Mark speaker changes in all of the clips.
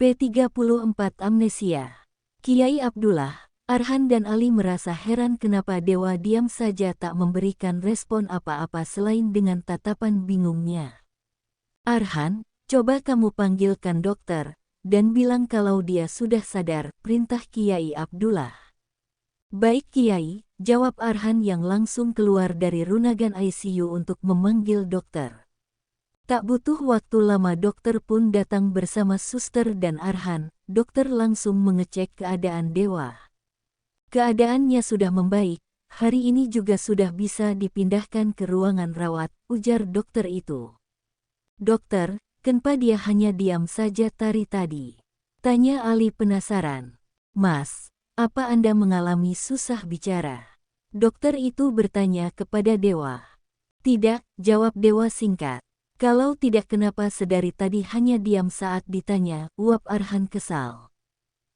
Speaker 1: P34 Amnesia. Kiai Abdullah, Arhan dan Ali merasa heran kenapa Dewa diam saja tak memberikan respon apa-apa selain dengan tatapan bingungnya. Arhan, coba kamu panggilkan dokter, dan bilang kalau dia sudah sadar, perintah Kiai Abdullah. Baik Kiai, jawab Arhan yang langsung keluar dari ruangan ICU untuk memanggil dokter. Tak butuh waktu lama dokter pun datang bersama suster dan Arhan. Dokter langsung mengecek keadaan Dewa. Keadaannya sudah membaik, hari ini juga sudah bisa dipindahkan ke ruangan rawat, ujar dokter itu. Dokter, kenapa dia hanya diam saja tadi? Tanya Ali penasaran. Mas, apa Anda mengalami susah bicara? Dokter itu bertanya kepada Dewa. Tidak, jawab Dewa singkat. Kalau tidak kenapa sedari tadi hanya diam saat ditanya, uap Arhan kesal.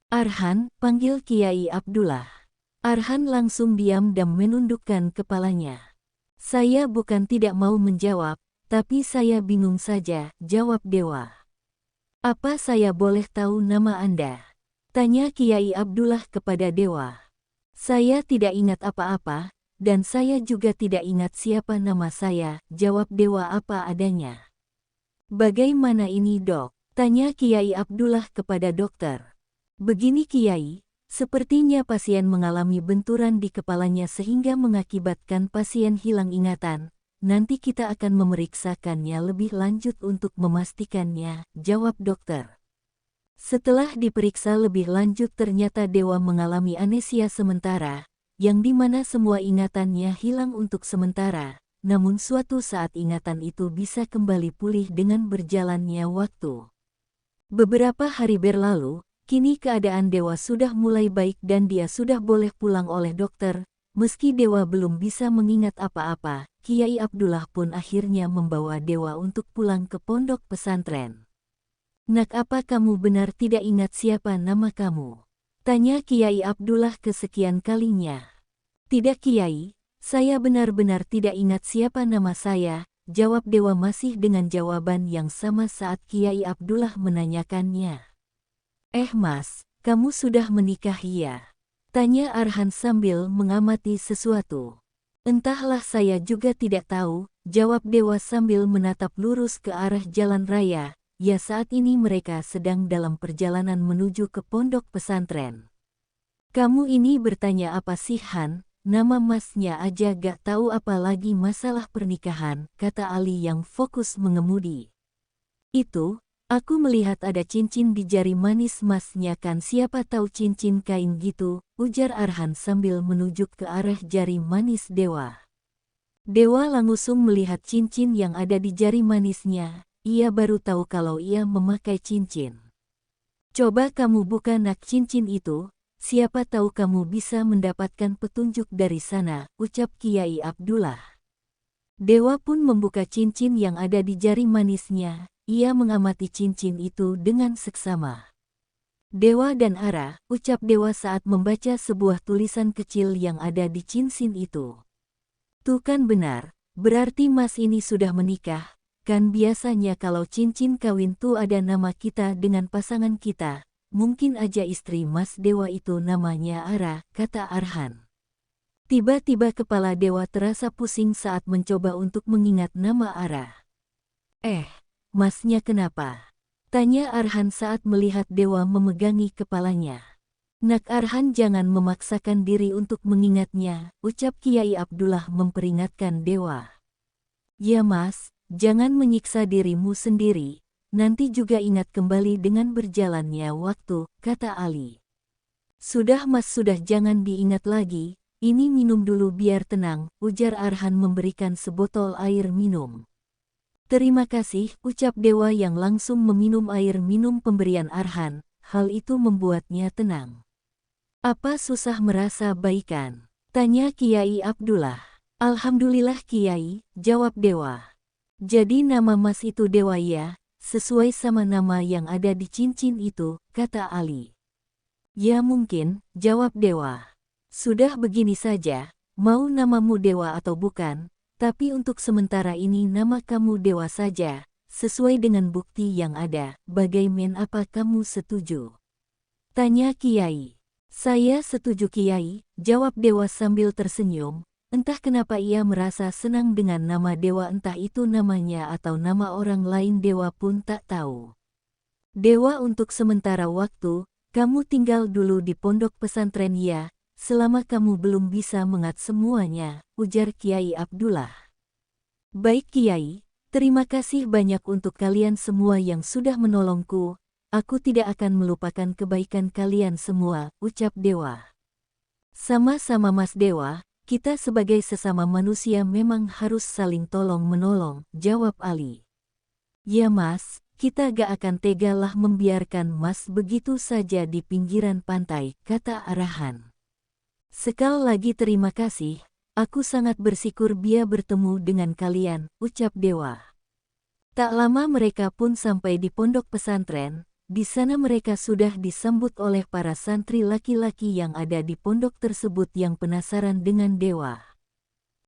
Speaker 1: Arhan, panggil Kiai Abdullah. Arhan langsung diam dan menundukkan kepalanya. Saya bukan tidak mau menjawab, tapi saya bingung saja, jawab Dewa. Apa saya boleh tahu nama Anda? Tanya Kiai Abdullah kepada Dewa. Saya tidak ingat apa-apa, dan saya juga tidak ingat siapa nama saya, jawab Dewa apa adanya. Bagaimana ini dok? Tanya Kiai Abdullah kepada dokter. Begini Kiai, sepertinya pasien mengalami benturan di kepalanya sehingga mengakibatkan pasien hilang ingatan. Nanti kita akan memeriksakannya lebih lanjut untuk memastikannya, jawab dokter. Setelah diperiksa lebih lanjut ternyata Dewa mengalami amnesia sementara, yang dimana semua ingatannya hilang untuk sementara, namun suatu saat ingatan itu bisa kembali pulih dengan berjalannya waktu. Beberapa hari berlalu, kini keadaan Dewa sudah mulai baik dan dia sudah boleh pulang oleh dokter. Meski Dewa belum bisa mengingat apa-apa, Kiai Abdullah pun akhirnya membawa Dewa untuk pulang ke pondok pesantren. Nak, apa kamu benar tidak ingat siapa nama kamu? Tanya Kiai Abdullah kesekian kalinya. Tidak Kiai, saya benar-benar tidak ingat siapa nama saya, jawab Dewa masih dengan jawaban yang sama saat Kiai Abdullah menanyakannya. Mas, kamu sudah menikah ya? Tanya Arhan sambil mengamati sesuatu. Entahlah saya juga tidak tahu, jawab Dewa sambil menatap lurus ke arah jalan raya. Ya saat ini mereka sedang dalam perjalanan menuju ke pondok pesantren. Kamu ini bertanya apa sih Han? Nama masnya aja gak tahu apalagi masalah pernikahan, kata Ali yang fokus mengemudi. Itu, aku melihat ada cincin di jari manis masnya kan siapa tahu cincin kain gitu, ujar Arhan sambil menunjuk ke arah jari manis Dewa. Dewa langsung melihat cincin yang ada di jari manisnya. Ia baru tahu kalau ia memakai cincin. Coba kamu buka nak cincin itu, siapa tahu kamu bisa mendapatkan petunjuk dari sana, ucap Kiai Abdullah. Dewa pun membuka cincin yang ada di jari manisnya, ia mengamati cincin itu dengan seksama. Dewa dan Ara, ucap Dewa saat membaca sebuah tulisan kecil yang ada di cincin itu. Tuh kan benar, berarti mas ini sudah menikah. Kan biasanya kalau cincin kawin tuh ada nama kita dengan pasangan kita, mungkin aja istri Mas Dewa itu namanya Ara, kata Arhan. Tiba-tiba kepala Dewa terasa pusing saat mencoba untuk mengingat nama Ara. Masnya kenapa? Tanya Arhan saat melihat Dewa memegangi kepalanya. Nak Arhan jangan memaksakan diri untuk mengingatnya, ucap Kiai Abdullah memperingatkan Dewa. Ya mas. Jangan menyiksa dirimu sendiri, nanti juga ingat kembali dengan berjalannya waktu, kata Ali. Sudah mas sudah jangan diingat lagi, ini minum dulu biar tenang, ujar Arhan memberikan sebotol air minum. Terima kasih, ucap Dewa yang langsung meminum air minum pemberian Arhan, hal itu membuatnya tenang. Apa susah merasa baikan? Tanya Kiai Abdullah. Alhamdulillah Kiai, jawab Dewa. Jadi nama mas itu Dewa ya, sesuai sama nama yang ada di cincin itu, kata Ali. Ya mungkin, jawab Dewa. Sudah begini saja, mau namamu Dewa atau bukan, tapi untuk sementara ini nama kamu Dewa saja, sesuai dengan bukti yang ada. Bagaimana, apa kamu setuju? Tanya Kiai. Saya setuju Kiai, jawab Dewa sambil tersenyum. Entah kenapa ia merasa senang dengan nama Dewa, entah itu namanya atau nama orang lain Dewa pun tak tahu. Dewa, untuk sementara waktu, kamu tinggal dulu di pondok pesantren ya, selama kamu belum bisa mengat semuanya, ujar Kiai Abdullah. Baik Kiai, terima kasih banyak untuk kalian semua yang sudah menolongku, aku tidak akan melupakan kebaikan kalian semua, ucap Dewa. Sama-sama Mas Dewa, kita sebagai sesama manusia memang harus saling tolong-menolong, jawab Ali. Ya Mas, kita gak akan tegalah membiarkan Mas begitu saja di pinggiran pantai, kata Arhan. Sekali lagi terima kasih, aku sangat bersyukur bisa bertemu dengan kalian, ucap Dewa. Tak lama mereka pun sampai di pondok pesantren, di sana mereka sudah disambut oleh para santri laki-laki yang ada di pondok tersebut yang penasaran dengan Dewa.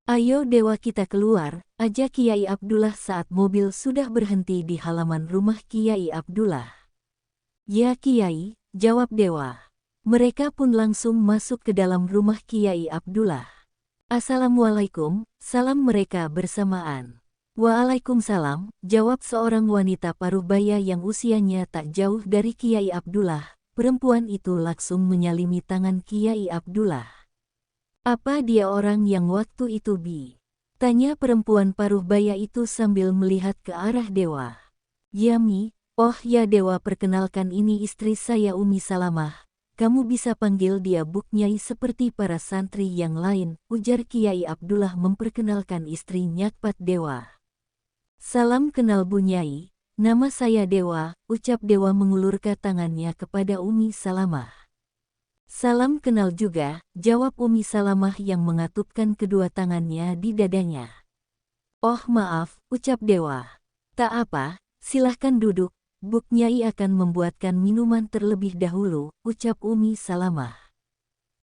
Speaker 1: Ayo Dewa kita keluar, ajak Kiai Abdullah saat mobil sudah berhenti di halaman rumah Kiai Abdullah. Ya Kiai, jawab Dewa. Mereka pun langsung masuk ke dalam rumah Kiai Abdullah. Assalamualaikum, salam mereka bersamaan. Waalaikumsalam, jawab seorang wanita paruh-baya yang usianya tak jauh dari Kiai Abdullah. Perempuan itu langsung menyalimi tangan Kiai Abdullah. Apa dia orang yang waktu itu tanya perempuan paruh-baya itu sambil melihat ke arah Dewa. Yami, oh ya Dewa, perkenalkan ini istri saya Umi Salamah. Kamu bisa panggil dia Buk Nyai seperti para santri yang lain, ujar Kiai Abdullah memperkenalkan istri Nyakpat Dewa. Salam kenal Bu Nyai, nama saya Dewa, ucap Dewa mengulurkan tangannya kepada Umi Salamah. Salam kenal juga, jawab Umi Salamah yang mengatupkan kedua tangannya di dadanya. Oh maaf, ucap Dewa. Tak apa, silahkan duduk. Buk Nyai akan membuatkan minuman terlebih dahulu, ucap Umi Salamah.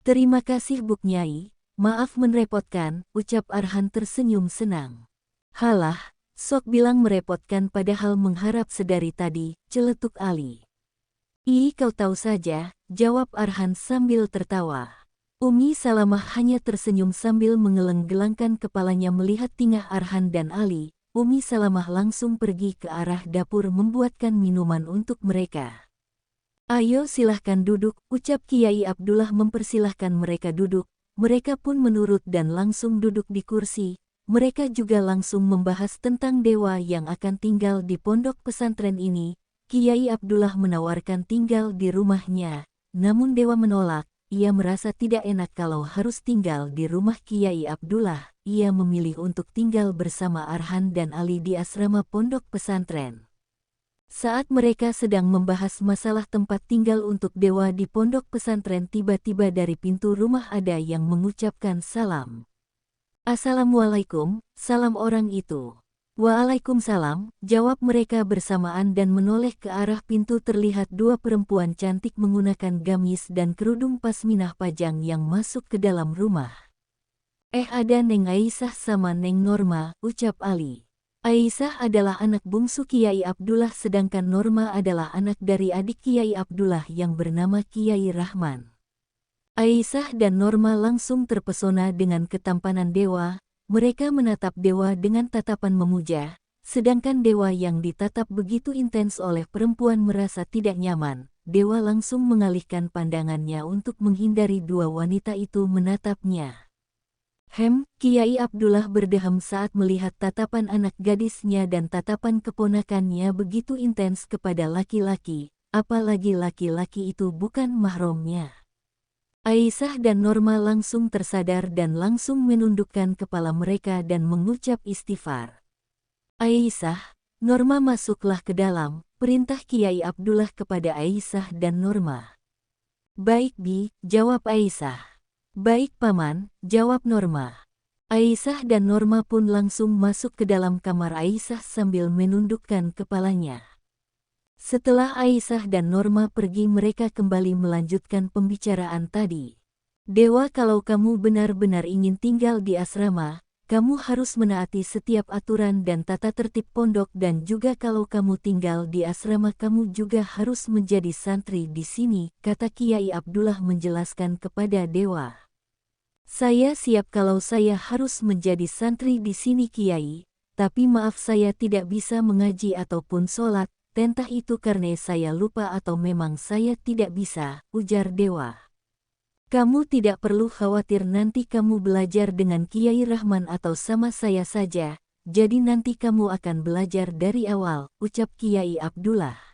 Speaker 1: Terima kasih Buk Nyai, maaf merepotkan, ucap Arhan tersenyum senang. Halah, sok bilang merepotkan padahal mengharap sedari tadi, celetuk Ali. Ih kau tahu saja, jawab Arhan sambil tertawa. Umi Salamah hanya tersenyum sambil menggeleng-gelengkan kepalanya melihat tingkah Arhan dan Ali. Umi Salamah langsung pergi ke arah dapur membuatkan minuman untuk mereka. Ayo silahkan duduk, ucap Kiai Abdullah mempersilahkan mereka duduk. Mereka pun menurut dan langsung duduk di kursi. Mereka juga langsung membahas tentang Dewa yang akan tinggal di pondok pesantren ini. Kiai Abdullah menawarkan tinggal di rumahnya, namun Dewa menolak. Ia merasa tidak enak kalau harus tinggal di rumah Kiai Abdullah. Ia memilih untuk tinggal bersama Arhan dan Ali di asrama pondok pesantren. Saat mereka sedang membahas masalah tempat tinggal untuk Dewa di pondok pesantren, tiba-tiba dari pintu rumah ada yang mengucapkan salam. Assalamualaikum, salam orang itu. Waalaikumsalam, jawab mereka bersamaan dan menoleh ke arah pintu. Terlihat dua perempuan cantik menggunakan gamis dan kerudung pasminah pajang yang masuk ke dalam rumah. Ada Neng Aisyah sama Neng Norma, ucap Ali. Aisyah adalah anak bungsu Kiai Abdullah sedangkan Norma adalah anak dari adik Kiai Abdullah yang bernama Kiai Rahman. Aisyah dan Norma langsung terpesona dengan ketampanan Dewa. Mereka menatap Dewa dengan tatapan memuja, sedangkan Dewa yang ditatap begitu intens oleh perempuan merasa tidak nyaman. Dewa langsung mengalihkan pandangannya untuk menghindari dua wanita itu menatapnya. Kiai Abdullah berdeham saat melihat tatapan anak gadisnya dan tatapan keponakannya begitu intens kepada laki-laki, apalagi laki-laki itu bukan mahramnya. Aisyah dan Norma langsung tersadar dan langsung menundukkan kepala mereka dan mengucap istighfar. Aisyah, Norma masuklah ke dalam, perintah Kiai Abdullah kepada Aisyah dan Norma. Baik Bi, jawab Aisyah. Baik Paman, jawab Norma. Aisyah dan Norma pun langsung masuk ke dalam kamar Aisyah sambil menundukkan kepalanya. Setelah Aisyah dan Norma pergi, mereka kembali melanjutkan pembicaraan tadi. Dewa, kalau kamu benar-benar ingin tinggal di asrama, Kamu harus menaati setiap aturan dan tata tertib pondok dan juga kalau kamu tinggal di asrama kamu juga harus menjadi santri di sini, kata Kiai Abdullah menjelaskan kepada Dewa. Saya siap kalau saya harus menjadi santri di sini Kiai, tapi maaf saya tidak bisa mengaji ataupun sholat, entah itu karena saya lupa atau memang saya tidak bisa, ujar Dewa. Kamu tidak perlu khawatir nanti kamu belajar dengan Kiai Rahman atau sama saya saja, jadi nanti kamu akan belajar dari awal, ucap Kiai Abdullah.